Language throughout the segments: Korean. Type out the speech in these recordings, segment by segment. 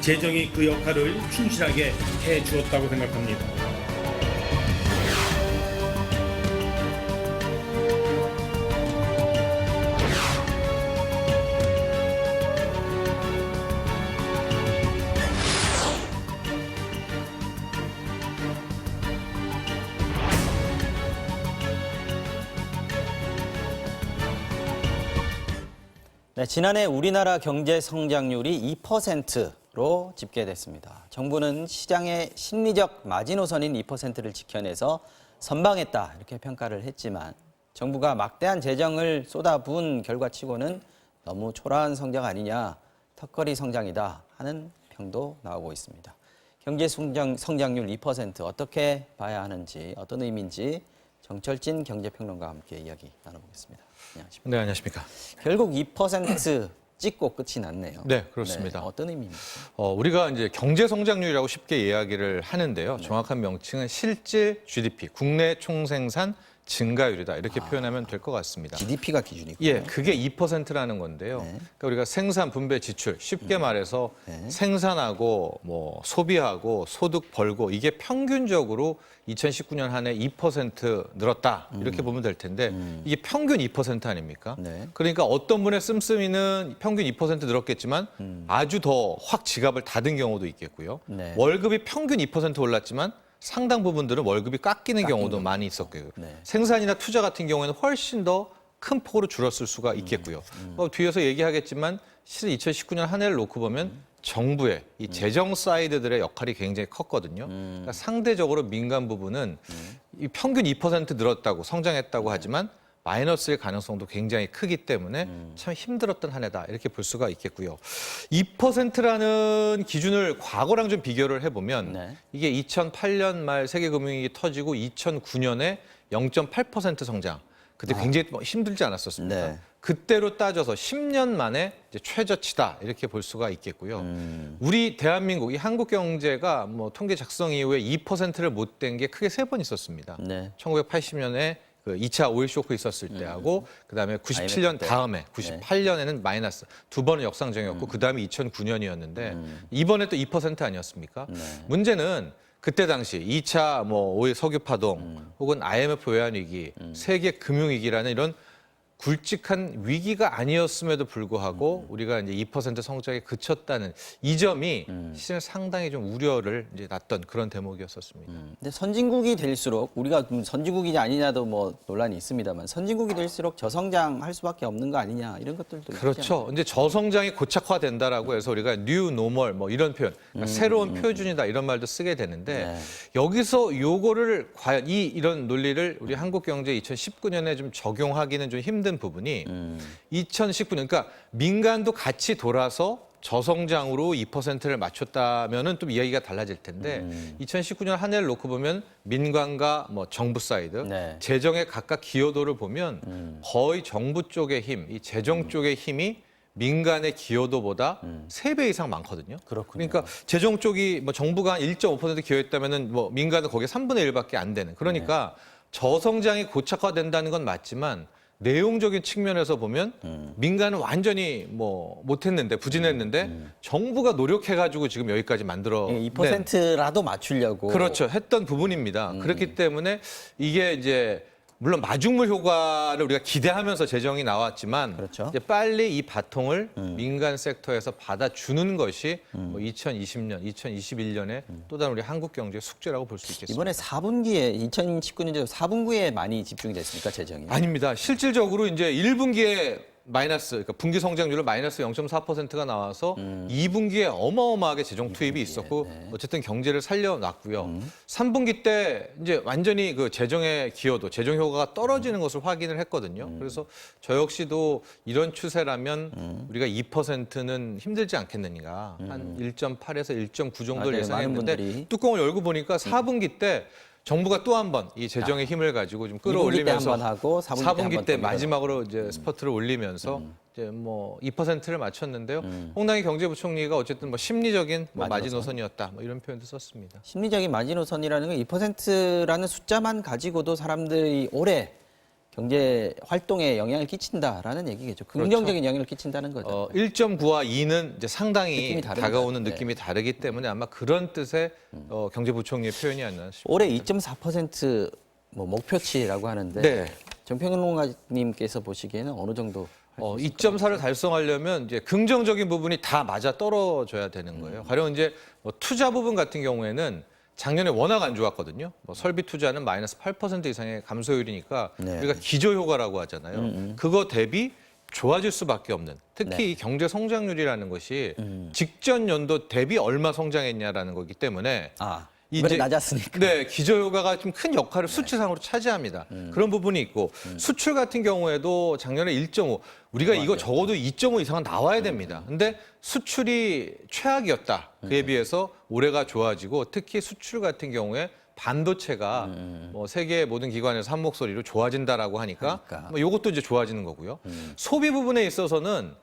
재정이 그 역할을 충실하게 해주었다고 생각합니다. 네, 지난해 우리나라 경제 성장률이 2%로 집계됐습니다. 정부는 시장의 심리적 마지노선인 2%를 지켜내서 선방했다 이렇게 평가를 했지만 정부가 막대한 재정을 쏟아부은 결과치고는 너무 초라한 성장 아니냐, 턱걸이 성장이다 하는 평도 나오고 있습니다. 경제 성장률 2% 어떻게 봐야 하는지, 어떤 의미인지 정철진 경제평론가와 함께 이야기 나눠보겠습니다. 안녕하십니까? 네, 안녕하십니까? 결국 2% 찍고 끝이 났네요. 네, 그렇습니다. 네, 어떤 의미입니까? 우리가 이제 경제 성장률이라고 쉽게 이야기를 하는데요. 정확한 명칭은 실질 GDP, 국내 총생산 증가율이다. 이렇게 표현하면 될 것 같습니다. GDP가 기준이고요. 예, 그게 2%라는 건데요. 네. 그러니까 우리가 생산, 분배, 지출, 쉽게 말해서 네. 생산하고 뭐 소비하고 소득 벌고 이게 평균적으로 2019년 한 해 2% 늘었다. 이렇게 보면 될 텐데 이게 평균 2% 아닙니까? 네. 그러니까 어떤 분의 씀씀이는 평균 2% 늘었겠지만 아주 더 확 지갑을 닫은 경우도 있겠고요. 네. 월급이 평균 2% 올랐지만 상당 부분들은 월급이 깎이는 경우도 많이 있었고요. 네. 생산이나 투자 같은 경우에는 훨씬 더 큰 폭으로 줄었을 수가 있겠고요. 뒤에서 얘기하겠지만 실은 2019년 한 해를 놓고 보면 정부의 이 재정 사이드들의 역할이 굉장히 컸거든요. 그러니까 상대적으로 민간 부분은 이 평균 2% 늘었다고 성장했다고 하지만 마이너스의 가능성도 굉장히 크기 때문에 참 힘들었던 한 해다 이렇게 볼 수가 있겠고요. 2%라는 기준을 과거랑 좀 비교를 해보면 네. 이게 2008년 말 세계금융위기 터지고 2009년에 0.8% 성장. 그때 굉장히 힘들지 않았었습니까? 네. 그때로 따져서 10년 만에 이제 최저치다 이렇게 볼 수가 있겠고요. 우리 대한민국 이 한국 경제가 뭐 통계 작성 이후에 2%를 못 된 게 크게 3번 있었습니다. 네. 1980년에 그 2차 오일 쇼크 있었을 때하고 그다음에 97년 IMF 때. 다음에 98년에는 마이너스 두 번은 역상정이었고 그다음에 2009년이었는데 이번에 또 2% 아니었습니까? 네. 문제는 그때 당시 2차 뭐 오일 석유 파동 혹은 IMF 외환 위기, 세계 금융 위기라는 이런 굵직한 위기가 아니었음에도 불구하고 우리가 이제 2% 성장에 그쳤다는 이 점이 실은 상당히 좀 우려를 이제 났던 그런 대목이었었습니다. 근데 선진국이 될수록 우리가 선진국이냐 아니냐도 뭐 논란이 있습니다만 선진국이 될수록 저성장할 수밖에 없는 거 아니냐 이런 것들도 있지 그렇죠. 이제 저성장이 고착화된다라고 해서 우리가 뉴 노멀 뭐 이런 표현, 그러니까 새로운 표준이다 이런 말도 쓰게 되는데 네. 여기서 요거를 과연 이런 논리를 우리 한국 경제 2019년에 좀 적용하기는 좀 힘든 부분이 2019년 그러니까 민간도 같이 돌아서 저성장으로 2%를 맞췄다면은 좀 이야기가 달라질 텐데 2019년 한 해를 놓고 보면 민간과 뭐 정부 사이드 네. 재정의 각각 기여도를 보면 거의 정부 쪽의 힘, 이 재정 쪽의 힘이 민간의 기여도보다 3배 이상 많거든요. 그렇군요. 그러니까 재정 쪽이 뭐 정부가 한 1.5% 기여했다면은 뭐 민간은 거기에 3분의 1밖에 안 되는. 그러니까 저성장이 고착화된다는 건 맞지만 내용적인 측면에서 보면 민간은 완전히 뭐 못했는데 부진했는데 정부가 노력해가지고 지금 여기까지 만들어 2%라도 맞추려고 그렇죠 했던 부분입니다. 그렇기 때문에 이게 이제 물론 마중물 효과를 우리가 기대하면서 재정이 나왔지만 그렇죠. 이제 빨리 이 바통을 민간 섹터에서 받아주는 것이 뭐 2020년, 2021년에 또 다른 우리 한국 경제의 숙제라고 볼 수 있겠습니다. 이번에 4분기에 2019년도 4분기에 많이 집중이 됐습니까 재정이? 아닙니다. 실질적으로 이제 1분기에 마이너스, 그러니까 분기 성장률은 마이너스 0.4%가 나와서 2분기에 어마어마하게 재정 투입이 있었고 어쨌든 경제를 살려놨고요. 3분기 때 이제 완전히 그 재정의 기여도, 재정 효과가 떨어지는 것을 확인을 했거든요. 그래서 저 역시도 이런 추세라면 우리가 2%는 힘들지 않겠느냐. 한 1.8에서 1.9 정도를 맞아요. 많은 예상했는데 분들이. 뚜껑을 열고 보니까 4분기 때 정부가 또 한 번 이 재정의 힘을 가지고 좀 끌어올리면서 2분기 때 한 번 하고 4분기 때 마지막으로 이제 스퍼트를 올리면서 이제 뭐 2%를 맞췄는데요. 홍당희 경제부총리가 어쨌든 뭐 심리적인 뭐 마지노선이었다 뭐 이런 표현도 썼습니다. 심리적인 마지노선이라는 건 2%라는 숫자만 가지고도 사람들이 오래 경제 활동에 영향을 끼친다라는 얘기겠죠. 긍정적인 영향을 끼친다는 거죠. 1.9와 2는 이제 상당히 느낌이 다르다. 다가오는 네. 느낌이 다르기 때문에 아마 그런 뜻의 경제부총리의 표현이 아니었나 싶습니다. 올해 2.4% 뭐 목표치라고 하는데 네. 정평론가님께서 보시기에는 어느 정도 2.4를 달성하려면 이제 긍정적인 부분이 다 맞아 떨어져야 되는 거예요. 가령 이제 뭐 투자 부분 같은 경우에는 작년에 워낙 안 좋았거든요. 뭐 설비 투자는 마이너스 8% 이상의 감소율이니까 네. 우리가 기저 효과라고 하잖아요. 그거 대비 좋아질 수밖에 없는. 특히 네. 이 경제 성장률이라는 것이 직전 연도 대비 얼마 성장했냐라는 거기 때문에 이번에 낮았으니까. 네, 기저 효과가 좀 큰 역할을 수치상으로 차지합니다. 그런 부분이 있고 수출 같은 경우에도 작년에 1.5 우리가 이거 적어도 2.5 이상은 나와야 됩니다. 근데 수출이 최악이었다. 그에 비해서 올해가 좋아지고 특히 수출 같은 경우에 반도체가 뭐 세계 모든 기관에서 한 목소리로 좋아진다라고 하니까 뭐 이것도 이제 좋아지는 거고요. 소비 부분에 있어서는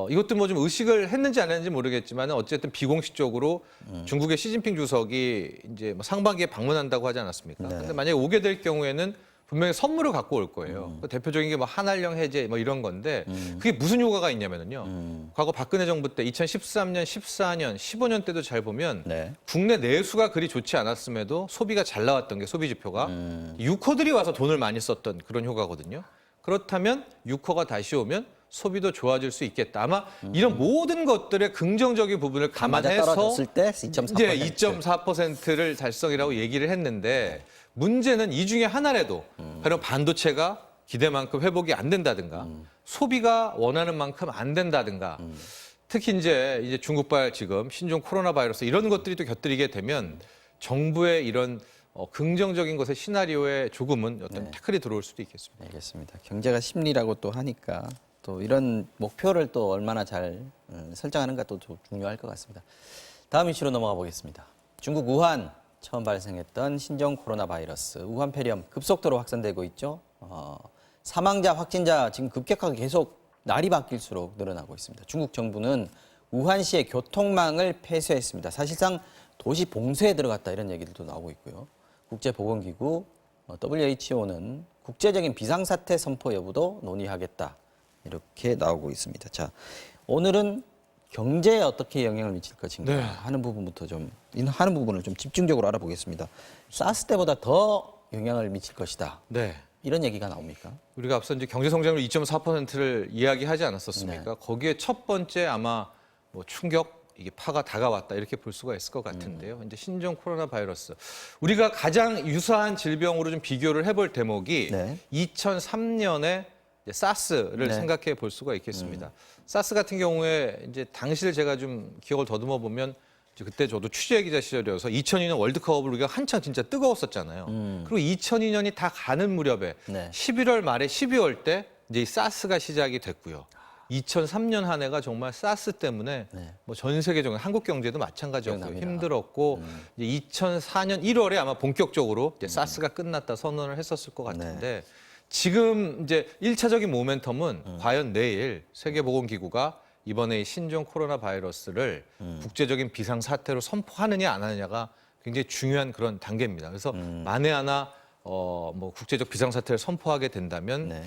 이것도 뭐 좀 의식을 했는지 안 했는지 모르겠지만 어쨌든 비공식적으로 중국의 시진핑 주석이 이제 뭐 상반기에 방문한다고 하지 않았습니까? 네. 근데 만약에 오게 될 경우에는 분명히 선물을 갖고 올 거예요. 그 대표적인 게 뭐 한알령 해제 뭐 이런 건데 그게 무슨 효과가 있냐면은요. 과거 박근혜 정부 때 2013년, 14년, 15년 때도 잘 보면 네. 국내 내수가 그리 좋지 않았음에도 소비가 잘 나왔던 게 소비 지표가 유커들이 와서 돈을 많이 썼던 그런 효과거든요. 그렇다면 유커가 다시 오면 소비도 좋아질 수 있겠다. 아마 이런 모든 것들의 긍정적인 부분을 감안해서 떨어졌을 때 2.4%. 이제 2.4%를 달성이라고 얘기를 했는데 문제는 이 중에 하나라도 바로 반도체가 기대만큼 회복이 안 된다든가 소비가 원하는 만큼 안 된다든가 특히 이제 중국발 지금 신종 코로나 바이러스 이런 것들이 또 곁들이게 되면 정부의 이런 긍정적인 것의 시나리오에 조금은 어떤 태클이 들어올 수도 있겠습니다. 알겠습니다. 경제가 심리라고 또 하니까 또 이런 목표를 또 얼마나 잘 설정하는가 또 중요할 것 같습니다. 다음 이슈로 넘어가 보겠습니다. 중국 우한 처음 발생했던 신종 코로나 바이러스 우한 폐렴 급속도로 확산되고 있죠. 사망자, 확진자 지금 급격하게 계속 날이 바뀔수록 늘어나고 있습니다. 중국 정부는 우한시의 교통망을 폐쇄했습니다. 사실상 도시 봉쇄에 들어갔다 이런 얘기들도 나오고 있고요. 국제보건기구 WHO는 국제적인 비상사태 선포 여부도 논의하겠다. 이렇게 나오고 있습니다. 자, 오늘은 경제에 어떻게 영향을 미칠 것인가 하는 부분부터 하는 부분을 좀 집중적으로 알아보겠습니다. 사스 때보다 더 영향을 미칠 것이다. 네. 이런 얘기가 나옵니까? 우리가 앞서 이제 경제 성장률 2.4%를 이야기하지 않았었습니까? 네. 거기에 첫 번째 아마 뭐 충격 이게 파가 다가왔다 이렇게 볼 수가 있을 것 같은데요. 이제 신종 코로나 바이러스 우리가 가장 유사한 질병으로 좀 비교를 해볼 대목이 2003년에 사스를 생각해 볼 수가 있겠습니다. 사스 같은 경우에 이제 당시를 제가 좀 기억을 더듬어 보면 그때 저도 취재 기자 시절이어서 2002년 월드컵을 우리가 한창 진짜 뜨거웠었잖아요. 그리고 2002년이 다 가는 무렵에 11월 말에 12월 때 이제 이 사스가 시작이 됐고요. 2003년 한 해가 정말 사스 때문에 뭐 전 세계적으로 한국 경제도 마찬가지였고 힘들었고 이제 2004년 1월에 아마 본격적으로 이제 사스가 끝났다 선언을 했었을 것 같은데 지금 이제 1차적인 모멘텀은 과연 내일 세계보건기구가 이번에 이 신종 코로나 바이러스를 국제적인 비상사태로 선포하느냐 안 하느냐가 굉장히 중요한 그런 단계입니다. 그래서 만에 하나 뭐 국제적 비상사태를 선포하게 된다면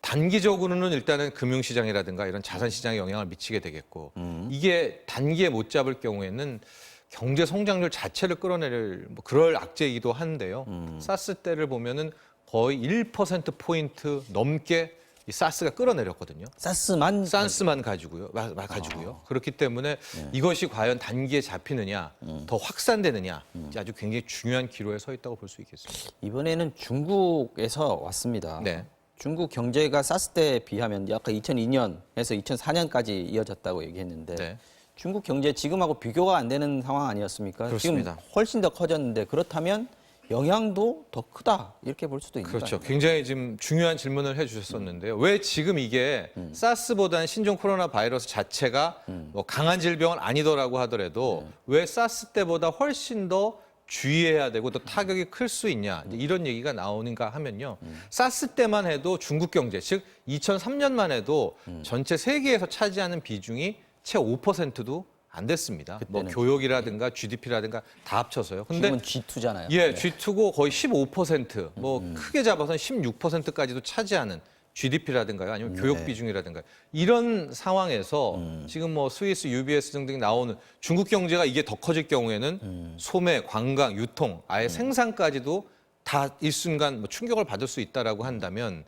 단기적으로는 일단은 금융시장이라든가 이런 자산시장에 영향을 미치게 되겠고 이게 단기에 못 잡을 경우에는 경제 성장률 자체를 끌어내릴 뭐 그럴 악재이기도 한데요. 사스 때를 보면은 거의 1%포인트 넘게 이 사스가 끌어내렸거든요. 사스만 가지고요. 그렇기 때문에 이것이 과연 단기에 잡히느냐, 더 확산되느냐, 아주 굉장히 중요한 기로에 서 있다고 볼 수 있겠습니다. 이번에는 중국에서 왔습니다. 네. 중국 경제가 사스 때에 비하면 아까 2002년에서 2004년까지 이어졌다고 얘기했는데 중국 경제 지금하고 비교가 안 되는 상황 아니었습니까? 그렇습니다. 지금 훨씬 더 커졌는데 그렇다면 영향도 더 크다 이렇게 볼 수도 있는 거죠. 그렇죠. 굉장히 지금 중요한 질문을 해주셨었는데요. 왜 지금 이게 사스보다는 신종 코로나 바이러스 자체가 뭐 강한 질병은 아니더라고 하더라도 왜 사스 때보다 훨씬 더 주의해야 되고 또 타격이 클 수 있냐 이런 얘기가 나오는가 하면요. 사스 때만 해도 중국 경제 즉 2003년만 해도 전체 세계에서 차지하는 비중이 채 5%도 안 됐습니다. 뭐 그때는 교육이라든가 GDP라든가 다 합쳐서요. 근데 지금은 G2잖아요. 예, G2고 거의 15%, 뭐 크게 잡아서는 16%까지도 차지하는 GDP라든가요, 아니면 교육 비중이라든가 이런 상황에서 지금 뭐 스위스, UBS 등등 나오는 중국 경제가 이게 더 커질 경우에는 소매, 관광, 유통, 아예 생산까지도 다 일순간 뭐 충격을 받을 수 있다라고 한다면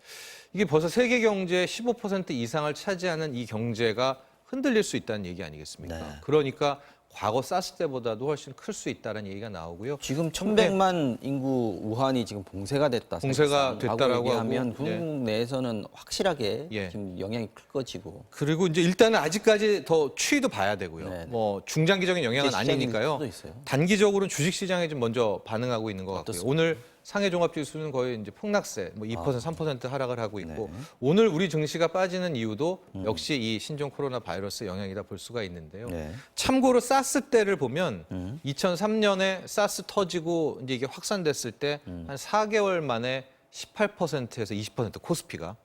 이게 벌써 세계 경제의 15% 이상을 차지하는 이 경제가 흔들릴 수 있다는 얘기 아니겠습니까? 네. 그러니까 과거 사스 때보다도 훨씬 클 수 있다는 얘기가 나오고요. 지금 1,100만 인구 우한이 지금 봉쇄가 됐다. 봉쇄가 됐다라고 하면 하고, 중국 내에서는 확실하게 예. 지금 영향이 클 것이고. 그리고 이제 일단은 아직까지 더 추이도 봐야 되고요. 네네. 뭐 중장기적인 영향은 이제 시작일 아니니까요. 수도 있어요. 단기적으로는 주식 시장에 좀 먼저 반응하고 있는 것 같고요. 어떻습니까? 오늘 상해 종합 지수는 거의 이제 폭락세, 뭐 2%, 3% 하락을 하고 있고 네. 오늘 우리 증시가 빠지는 이유도 역시 이 신종 코로나 바이러스 영향이다 볼 수가 있는데요. 네. 참고로 사스 때를 보면 2003년에 사스 터지고 이제 이게 확산됐을 때 한 4개월 만에 18%에서 20% 코스피가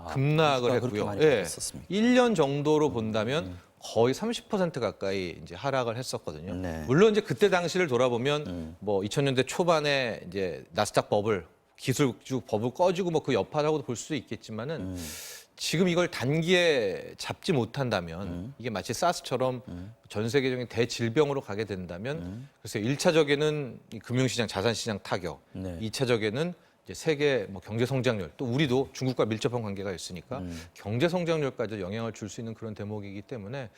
급락을 코스피가 그렇게 했고요. 많이 예. 빠졌었습니다. 1년 정도로 본다면 거의 30% 가까이 이제 하락을 했었거든요. 네. 물론 이제 그때 당시를 돌아보면 뭐 2000년대 초반에 이제 나스닥 버블, 기술주 버블 꺼지고 뭐 그 여파라고도 볼 수 있겠지만은 지금 이걸 단기에 잡지 못한다면 이게 마치 사스처럼 전 세계적인 대질병으로 가게 된다면 글쎄요, 1차적에는 이 금융시장, 자산시장 타격, 네. 2차적에는 이제 세계 뭐 경제 성장률, 또 우리도 중국과 밀접한 관계가 있으니까 경제 성장률까지 영향을 줄 수 있는 그런 대목이기 때문에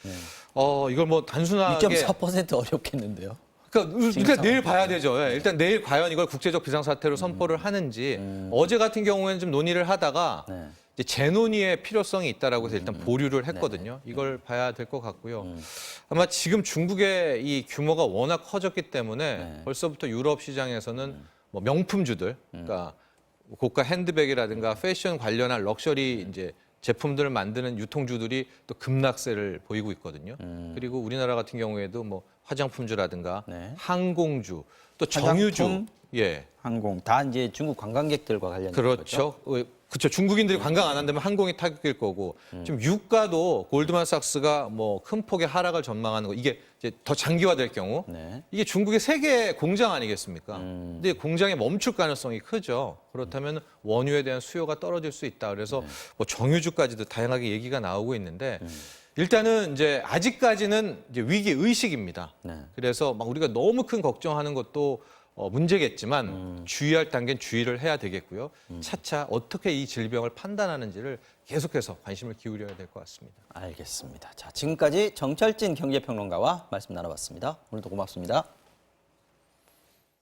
이걸 뭐 단순하게 1.4% 어렵겠는데요. 그러니까 일단 내일 봐야 되죠. 예, 일단 내일 과연 이걸 국제적 비상사태로 선포를 하는지 어제 같은 경우에는 좀 논의를 하다가 네. 이제 재논의의 필요성이 있다라고 해서 일단 보류를 했거든요. 이걸 봐야 될 것 같고요. 아마 지금 중국의 이 규모가 워낙 커졌기 때문에 벌써부터 유럽 시장에서는 뭐 명품주들, 그러니까 고가 핸드백이라든가 패션 관련한 럭셔리 이제 제품들을 만드는 유통주들이 또 급락세를 보이고 있거든요. 그리고 우리나라 같은 경우에도 뭐 화장품주라든가 네. 항공주, 또 정유주, 화장품, 예, 항공 다 이제 중국 관광객들과 관련된 거죠. 그렇죠. 그렇죠. 중국인들이 관광 안 한다면 항공이 타격일 거고 지금 유가도 골드만삭스가 뭐 큰 폭의 하락을 전망하는 거 이게 이제 더 장기화될 경우 네. 이게 중국의 세계 공장 아니겠습니까? 근데 공장이 멈출 가능성이 크죠. 그렇다면 원유에 대한 수요가 떨어질 수 있다. 그래서 뭐 정유주까지도 다양하게 얘기가 나오고 있는데 일단은 이제 아직까지는 이제 위기 의식입니다. 네. 그래서 막 우리가 너무 큰 걱정하는 것도 문제겠지만 주의할 단계는 주의를 해야 되겠고요. 차차 어떻게 이 질병을 판단하는지를 계속해서 관심을 기울여야 될 것 같습니다. 알겠습니다. 자, 지금까지 정철진 경제평론가와 말씀 나눠봤습니다. 오늘도 고맙습니다.